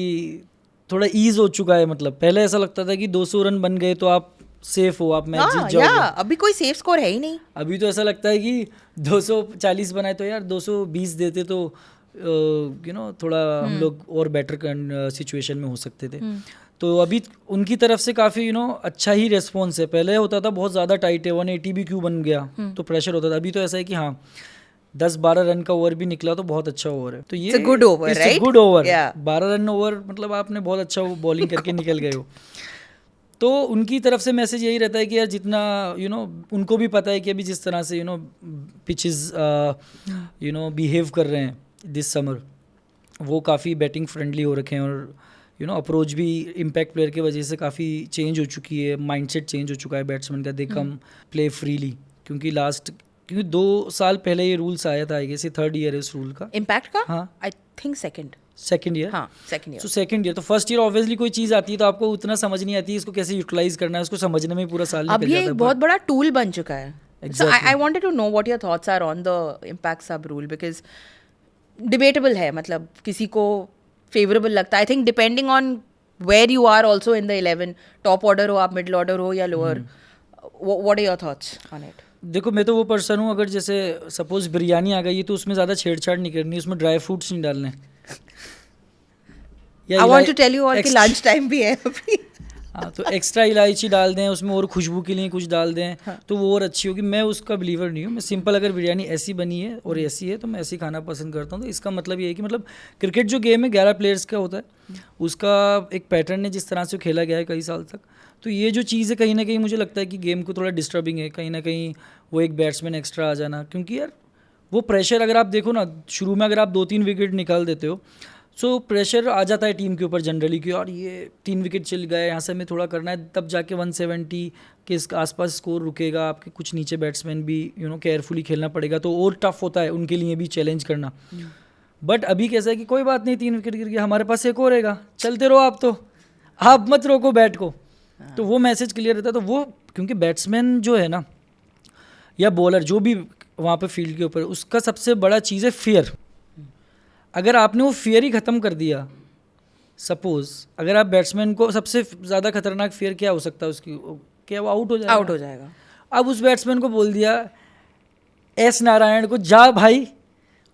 थोड़ा ईज हो चुका है. मतलब पहले ऐसा लगता था कि 200 रन बन गए तो आप सेफ हो, आप मैच जीत जाओगे. अभी कोई सेफ स्कोर है ही नहीं. अभी तो ऐसा लगता है कि 240 बनाए तो यार 220 देते तो थोड़ा हम लोग और बेटर सिचुएशन में हो सकते थे. तो अभी उनकी तरफ से काफ़ी अच्छा ही रेस्पॉन्स है. पहले होता था बहुत ज़्यादा टाइट है, 180 भी क्यों बन गया तो प्रेशर होता था. अभी तो ऐसा है कि हाँ 10-12 रन का ओवर भी निकला तो बहुत अच्छा ओवर है. तो ये good over, right? Good over. 12 run over मतलब आपने बहुत अच्छा बॉलिंग करके निकल गए हो. तो उनकी तरफ से मैसेज यही रहता है कि यार जितना उनको भी पता है कि अभी जिस तरह से पिचेस बिहेव कर रहे हैं दिस समर, वो काफ़ी बैटिंग फ्रेंडली हो रखे हैं. और अप्रोच भी इम्पैक्ट प्लेयर की वजह से काफ़ी चेंज हो चुकी है. माइंडसेट चेंज हो चुका है बैट्समैन का. दे कम प्ले फ्रीली. क्योंकि 2 साल पहले ये रूल्स आया था, आई गेस ये 3rd ईयर है इस रूल का. इम्पैक्ट का? हाँ, आई थिंक सेकंड ईयर. हाँ, सेकंड ईयर. तो सेकंड ईयर. तो फर्स्ट ईयर ऑब्वियसली कोई चीज़ आती है तो आपको उतना समझ नहीं आती है इसको कैसे यूटिलाइज करना है. उसको समझने में पूरा साल अब निकल ये जाता है. एक बहुत बड़ा टूल बन चुका है. So Exactly. I wanted to know what your thoughts are on the impact sub rule, because debatable है. मतलब किसी को favorable लगता है. I think depending on where you are also in the 11, top order हो आप, middle order हो या lower, what are your thoughts on it? देखो मैं तो वो पर्सन हूँ, अगर जैसे सपोज बिरयानी आ गई है तो उसमें ज़्यादा छेड़छाड़ नहीं करनी, उसमें ड्राई फ्रूट्स नहीं डालने. I want to tell you all कि lunch time भी है अभी. हाँ, तो एक्स्ट्रा इलायची डाल दें उसमें और खुशबू के लिए कुछ डाल दें. हाँ. तो वो और अच्छी होगी. मैं उसका बिलीवर नहीं हूँ. मैं सिंपल अगर बिरयानी ऐसी बनी है और ऐसी है तो मैं ऐसी खाना पसंद करता हूँ. तो इसका मतलब ये है कि मतलब क्रिकेट जो गेम है 11 प्लेयर्स का होता है, उसका एक पैटर्न है जिस तरह से खेला गया है कई साल तक. तो ये जो चीज़ है कहीं ना कहीं मुझे लगता है कि गेम को थोड़ा डिस्टर्बिंग है. कहीं ना कहीं वो एक बैट्समैन एक्स्ट्रा आ जाना, क्योंकि यार वो प्रेशर अगर आप देखो ना, शुरू में अगर आप 2-3 विकेट निकाल देते हो सो प्रेशर आ जाता है टीम के ऊपर जनरली कि यार ये 3 विकेट चल गए, यहाँ से हमें थोड़ा करना है. तब जाके 170 के आसपास स्कोर रुकेगा. आपके कुछ नीचे बैट्समैन भी केयरफुली खेलना पड़ेगा, तो और टफ होता है उनके लिए भी चैलेंज करना. बट अभी कैसा है कि कोई बात नहीं, 3 विकेट गिर गया, हमारे पास एक और रहेगा, चलते रहो आप, तो आप मत रोको बैट को. तो वो मैसेज क्लियर रहता है. तो वो क्योंकि बैट्समैन जो है ना या बॉलर जो भी वहाँ पे फील्ड के ऊपर, उसका सबसे बड़ा चीज़ है फियर. अगर आपने वो फियर ही ख़त्म कर दिया, सपोज अगर आप बैट्समैन को, सबसे ज़्यादा खतरनाक फियर क्या हो सकता है उसकी, क्या वो आउट हो जाएगा. अब उस बैट्समैन को बोल दिया एस नारायण को, जा भाई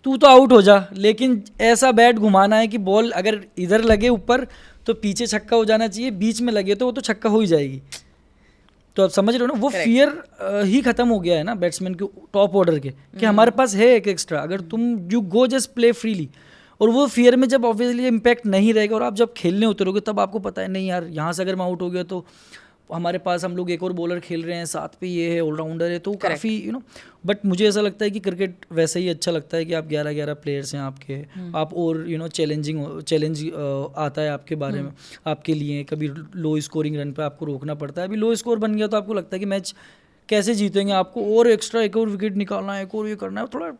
तू तो आउट हो जा, लेकिन ऐसा बैट घुमाना है कि बॉल अगर इधर लगे ऊपर तो पीछे छक्का हो जाना चाहिए, बीच में लगे तो वो तो छक्का हो ही जाएगी. तो आप समझ रहे हो ना, वो फियर ही खत्म हो गया है ना बैट्समैन के टॉप ऑर्डर के, कि हमारे पास है एक एक्स्ट्रा. अगर तुम you go just play freely, और वो फियर में जब ऑब्वियसली इम्पैक्ट नहीं रहेगा और आप जब खेलने उतरोगे तब आपको पता है नहीं यार यहाँ से अगर मैं आउट हो गया तो हमारे पास हम लोग एक और बॉलर खेल रहे हैं, साथ पे ये है ऑलराउंडर है, तो काफ़ी बट मुझे ऐसा लगता है कि क्रिकेट वैसे ही अच्छा लगता है कि आप 11 प्लेयर्स हैं आपके, आप और चैलेंज आता है आपके बारे में, आपके लिए. कभी लो स्कोरिंग रन पे आपको रोकना पड़ता है. अभी लो स्कोर बन गया तो आपको लगता है कि मैच कैसे जीतेंगे, आपको और एक्स्ट्रा एक और विकेट निकालना है, एक और ये करना है. थोड़ा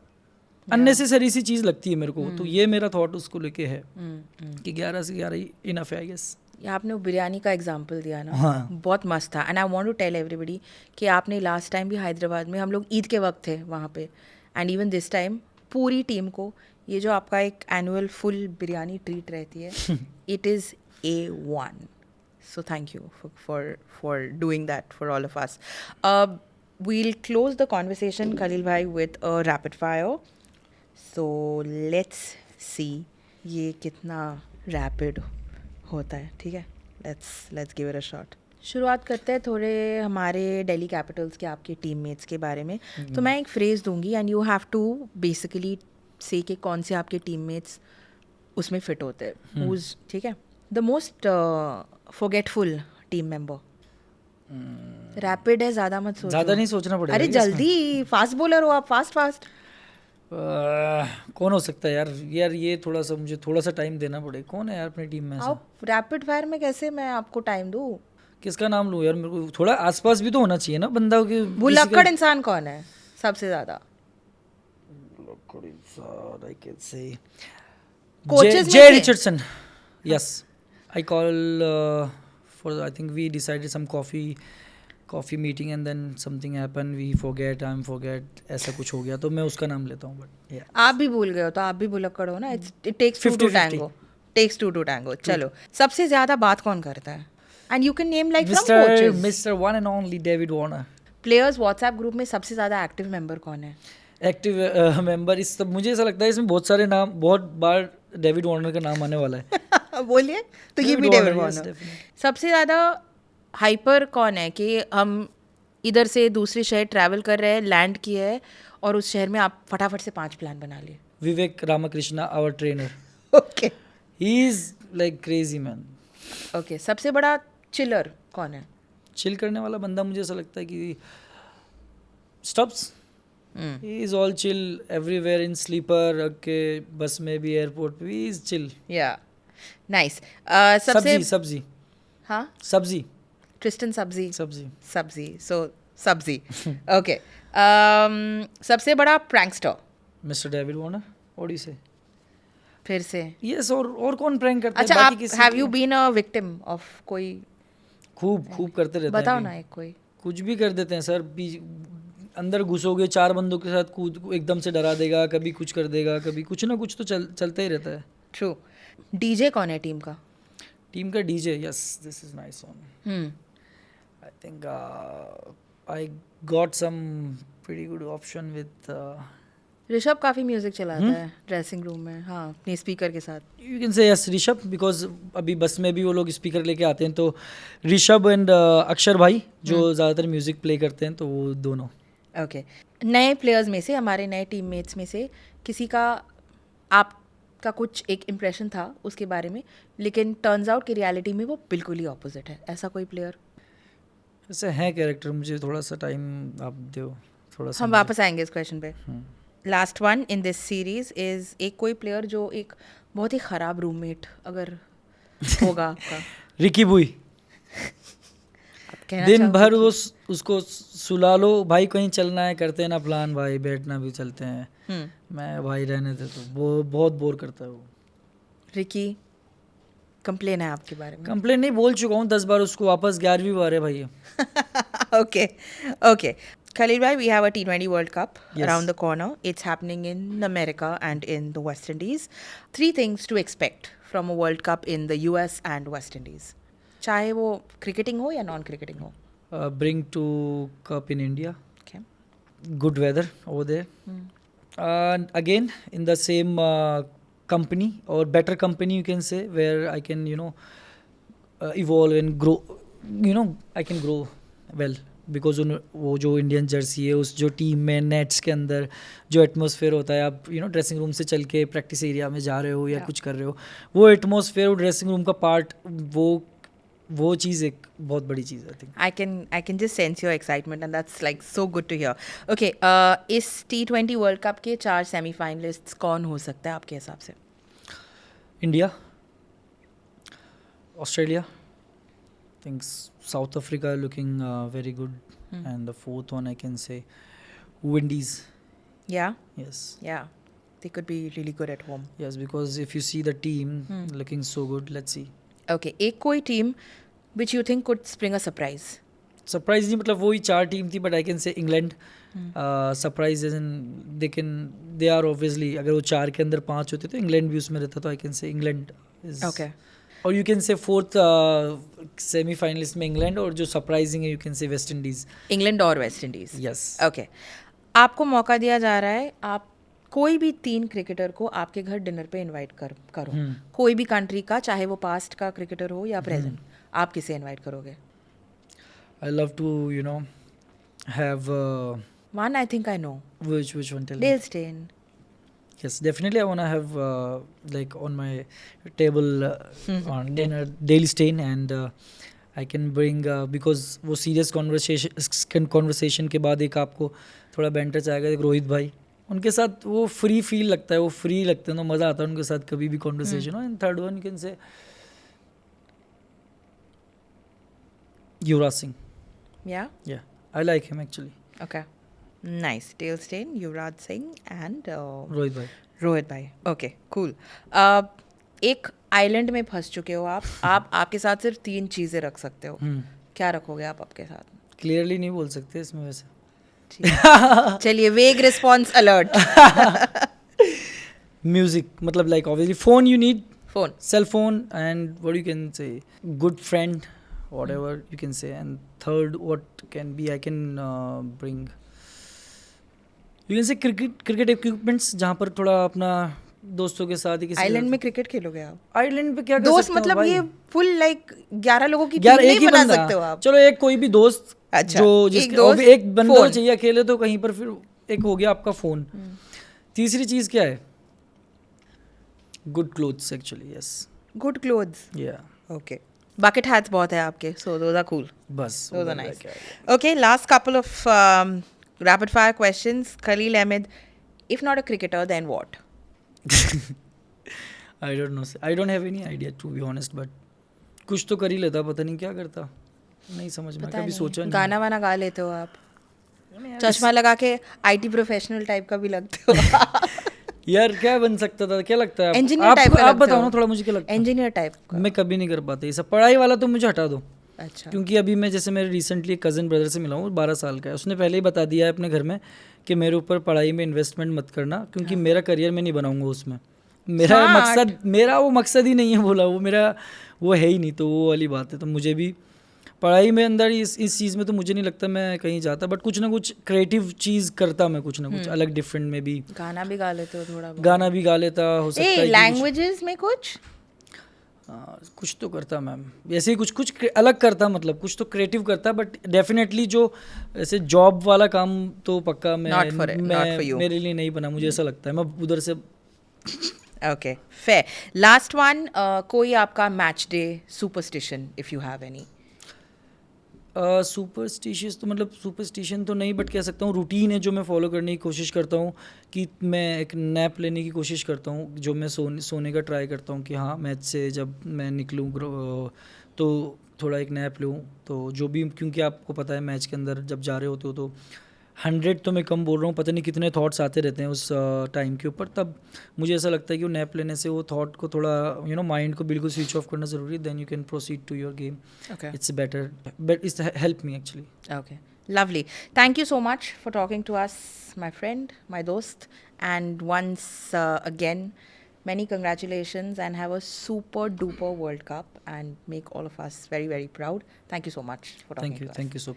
अननेसेसरी सी चीज़ लगती है मेरे को. तो ये मेरा थॉट उसको लेके है कि 11 से 11 ही इनफ है आई गेस. आपने वो बिरयानी का एग्जाम्पल दिया ना, हाँ. बहुत मस्त था. And I want to tell everybody कि आपने लास्ट टाइम भी हैदराबाद में, हम लोग ईद के वक्त थे वहाँ पे, एंड इवन दिस टाइम पूरी टीम को ये जो आपका एक एनुअल फुल बिरयानी ट्रीट रहती है, it is A1. So thank you for doing that for all of us. We'll close the conversation, Khalil bhai, with a rapid fire. So let's see ये कितना रैपिड होता है. ठीक है, let's give it a shot. शुरुआत करते हैं थोड़े हमारे दिल्ली कैपिटल्स के, आपके टीममेट्स के बारे में. तो मैं एक फ्रेज़ दूंगी and you have to basically say कि कौन से आपके टीममेट्स उसमें फिट होते हैं. हुज, ठीक है, the most forgetful team member. Rapid है, ज़्यादा मत सोचो. ज़्यादा नहीं सोचना पड़ेगा. अरे जल्दी, फास्ट बॉलर हो आप, फास्ट. कौन हो सकता है यार? यार ये थोड़ा सा मुझे थोड़ा सा टाइम देना पड़ेगा। कौन है यार अपनी टीम में ऐसा? आप रैपिड फायर में कैसे मैं आपको टाइम दूँ? किसका नाम लूँ यार? मेरे को थोड़ा आसपास भी तो होना चाहिए ना बंदा कि किसी भुलक्कड़ का। इंसान कौन है सबसे ज्यादा? I can say Coaches Jay में से? Richardson. Yes, I call for. I think we decided some coffee meeting and then something happened. We forget. I'm forget. ऐसा कुछ हो गया तो मैं उसका नाम लेता हूँ. But yeah. आप भी भूल गए हो तो आप भी भुलक्कड़ हो ना. It takes two to 50-50. Tango. Takes two to tango. चलो, सबसे ज्यादा बात कौन करता है? And you can name like from coaches. Mr. One and Only David Warner. Players WhatsApp group में सबसे ज्यादा एक्टिव मेंबर कौन है? एक्टिव मेंबर इस सब मुझे ऐसा लगता है इसमें बहुत सारे नाम, बहुत बार डेविड वार्नर का नाम आने वाला है. बोलिए तो ये भी David David Warner, yes, Warner. definitely. सबसे ज्यादा हाइपर कौन है कि हम इधर से दूसरे शहर ट्रैवल कर रहे हैं, लैंड किए है और उस शहर में आप फटाफट से 5 प्लान बना लिए? Vivek Ramakrishna, our trainer. Okay he is like crazy man. Okay. सबसे बड़ा चिलर कौन है? चिल करने वाला बंदा मुझे ऐसा लगता है कि Stubbs. He is all chill everywhere in sleeper. Okay, bus में भी, एयरपोर्ट पे भी इज चिल. या नाइस. सबसे सब्जी सब्जी हाँ, सब्जी ट्रिस्टन सब्जी. सब्जी. सब्जी. सो सब्जी. ओके. सबसे बड़ा prankster? Mister David Warner. What do you से? फिर से यस. और कौन प्रैंक करता है? अच्छा, बाकी आप किसी हैव के- you been a victim of कोई? खूब करते रहते हैं. बताओ अभी. ना एक कोई. कुछ भी कर देते हैं सर. अंदर घुसोगे 4 बंदों के साथ, कूद एकदम से डरा देगा, कभी कुछ कर देगा, कभी कुछ ना कुछ तो चलता ही रहता है. ट्रू. डीजे कौन है टीम का? टीम का DJ. Yes, this is nice one. Hmm. I think I got some pretty good option with. Rishabh काफी म्यूजिक चलाता है ड्रेसिंग रूम में. हाँ, अपने स्पीकर के साथ. You can say yes Rishabh, because अभी बस में भी वो लोग स्पीकर लेके आते हैं, तो ऋषभ एंड अक्षर भाई जो ज़्यादातर म्यूजिक प्ले करते हैं, तो वो दोनों. ओके. नए प्लेयर्स में से, हमारे नए टीममेट्स में से किसी का आपका कुछ एक इम्प्रेशन था उसके बारे में, लेकिन टर्न्स आउट कि रियलिटी में वो बिल्कुल ही ऑपोजिट है, ऐसा कोई प्लेयर? ऐसे हैं कैरेक्टर. मुझे थोड़ा सा टाइम आप दो. थोड़ा सा हम वापस आएंगे इस क्वेश्चन पे. Last one in this series is एक कोई प्लेयर जो एक बहुत ही ख़राब रूममेट अगर होगा आपका. रिकी बुई. आप कहना दिन चाहोगे भर कि- वो उसको सुला लो भाई, कहीं चलना है, करते हैं ना प्लान भाई, बैठना भी चलते हैं. मैं भाई रहने दे, तो वो बहुत बोर करता है वो. रिकी कंप्लेन है आपके बारे में? कंप्लेन नहीं, बोल चुका हूँ 10 बार उसको. वापस 11वीं बार है भाई ये. Okay, okay. Khalil bhai, we have a T20 World Cup Yes. around the corner. It's happening in America and in the West Indies. 3 things to expect from a World Cup in the US and West Indies. चाहे वो cricketing हो या non cricketing हो. Bring to cup in India. Okay. Good weather over there. And again in the same company or better company, you can say, where I can evolve and grow. I can grow well because वो जो Indian Jersey है, उस जो team में nets के अंदर जो atmosphere होता है, आप ड्रेसिंग रूम से चल के प्रैक्टिस एरिया में जा रहे हो या कुछ कर रहे हो, वो एटमॉस्फेयर, वो ड्रेसिंग रूम का पार्ट, वो चीज़ एक बहुत बड़ी चीज़ है. I think I can just sense your excitement and that's like so good to hear. Okay, इस T20 वर्ल्ड कप के 4 सेमीफाइनलिस्ट्स कौन हो सकता है आपके हिसाब से? India, Australia, think south Africa looking very good, and the fourth one I can से Windies. Yeah, Yes. yeah. They could be really good at home. Yes, because if you see the team looking so good, let's see. Okay, एक कोई टीम which you think could spring a surprise? Surprise नहीं, मतलब वही 4 team थी, but I can say England surprise. They are obviously, अगर वो 4 के अंदर 5 होते तो इंग्लैंड भी उसमें रहता, तो आई can say England is. Okay. और you can say fourth semifinalist में इंग्लैंड, और जो सरप्राइजिंग है you can say West Indies. England और वेस्ट इंडीज. यस. ओके. आपको मौका दिया जा रहा है, आप कोई भी 3 क्रिकेटर को आपके घर डिनर पे इनवाइट करो. कोई भी कंट्री का, चाहे वो पास्ट का क्रिकेटर हो या प्रेजेंट, आप किसे इनवाइट करोगे? I love to have One I think I know. which one, tell me. Dale Steyn. Yes, definitely I want to have like on my table on dinner Dale Steyn, and I can bring because वो serious conversation के बाद एक आपको थोड़ा banter चाहेगा, एक रोहित भाई, उनके साथ वो फ्री फील लगता है, वो फ्री लगते हैं, तो मज़ा आता है उनके साथ कभी भी कॉन्वर्सेशन हो. And third one you can say Yuvraj Singh. Yeah? या I like him actually. Okay. Nice. Dale Steyn, Yuvraj Singh, and Rohit भाई. रोहित भाई. Okay, cool. एक आइलैंड में फंस चुके हो आप. आपके साथ सिर्फ 3 चीज़ें रख सकते हो. क्या रखोगे आप आपके साथ? क्लियरली नहीं बोल सकते इसमें वैसे. ठीक. चलिए, वेग रिस्पॉन्स अलर्ट. म्यूजिक मतलब like obviously phone you need. Phone. Cell phone, and what you can say, good friend, whatever you can say. And third, what can be, I can bring, you can say cricket equipments, जहाँ पर थोड़ा अपना दोस्तों के साथ ही किसी island में cricket खेलोगे आप? आइलैंड पे क्या कर दोस्त सकते हो मतलब भाई? ये फुल लाइक 11 लोगों की यार टीम एक नहीं ही बना बंदा, सकते हो आप? चलो एक कोई भी दोस्त. अच्छा, जो एक जिसके दोस्त, एक बंदा तो phone. चाहिए अकेले तो कहीं पर, फिर एक हो गया आपका फोन. तीसरी चीज क्या है? Good clothes actually. Yes. Good clothes. या ओके. बकेट हैट्स बहुत है आपके, सो दोज आर कूल. बस Those are nice. Okay, last couple of rapid fire questions. Khalil Ahmed, if not a cricketer, then what? I don't know. I don't have any idea to be honest, but कुछ तो कर ही लेता, पता नहीं क्या करता, नहीं समझ में, पता कभी नहीं. सोचा नहीं. गाना वाना गा लेते हो आप? चश्मा लगा के आईटी प्रोफेशनल टाइप का भी लगते हो. यार क्या बन सकता था, क्या लगता है Engineer type का आप लगते बताओ हो. ना थोड़ा, मुझे क्या लगता है. इंजीनियर टाइप का. मैं कभी नहीं कर पाता ये सब. पढ़ाई वाला तो मुझे हटा दो. अच्छा. क्योंकि अभी मैं जैसे मेरे रिसेंटली कज़न ब्रदर से मिला हूँ, 12 साल का है. उसने पहले ही बता दिया है अपने घर में कि मेरे ऊपर पढ़ाई में इन्वेस्टमेंट मत करना, क्योंकि मेरा करियर मैं नहीं बनाऊंगा उसमें. मेरा Smart. मकसद, मेरा वो मकसद ही नहीं है, बोला वो मेरा वो है ही नहीं. तो वो वाली बात है. तो मुझे भी पढ़ाई में अंदर इस चीज़ में तो मुझे नहीं लगता मैं कहीं जाता, बट कुछ ना कुछ क्रिएटिव चीज़ करता मैं, कुछ ना कुछ अलग डिफरेंट में भी. गाना भी गा लेते हो थोड़ा बहुत? गाना भी गा लेता, हो सकता है कि लैंग्वेजेस में कुछ? कुछ तो करता मैम, ऐसे ही कुछ अलग करता, मतलब कुछ तो क्रिएटिव करता. बट डेफिनेटली जो ऐसे जॉब वाला काम तो पक्का Not for it, not for you. मेरे लिए नहीं बना, मुझे ऐसा लगता है. मैं उधर से Okay, fair. Last one, कोई आपका match day superstition if you have any? Superstitious तो मतलब सुपरस्टिशन तो नहीं, बट कह सकता हूँ रूटीन है जो मैं फॉलो करने की कोशिश करता हूँ. कि मैं एक नैप लेने की कोशिश करता हूँ, जो मैं सोने का ट्राई करता हूँ कि हाँ मैच से जब मैं निकलूँ तो थोड़ा एक नैप लूँ. तो जो भी, क्योंकि आपको पता है मैच के अंदर जब जा रहे होते हो तो 100 तो मैं कम बोल रहा हूँ, पता नहीं कितने थॉट्स आते रहते हैं उस टाइम के ऊपर. तब मुझे ऐसा लगता है कि वो नैप लेने से वो थॉट को थोड़ा माइंड को बिल्कुल स्विच ऑफ करना ज़रूरी है. Then you can proceed to your game. Okay. It's better, but it's helped me actually. Okay, lovely. Thank you so much for talking to us, my friend, my dost. And once again, many congratulations and have a super duper World Cup and make all of us very, very proud. Thank you so much for talking to us. Thank you so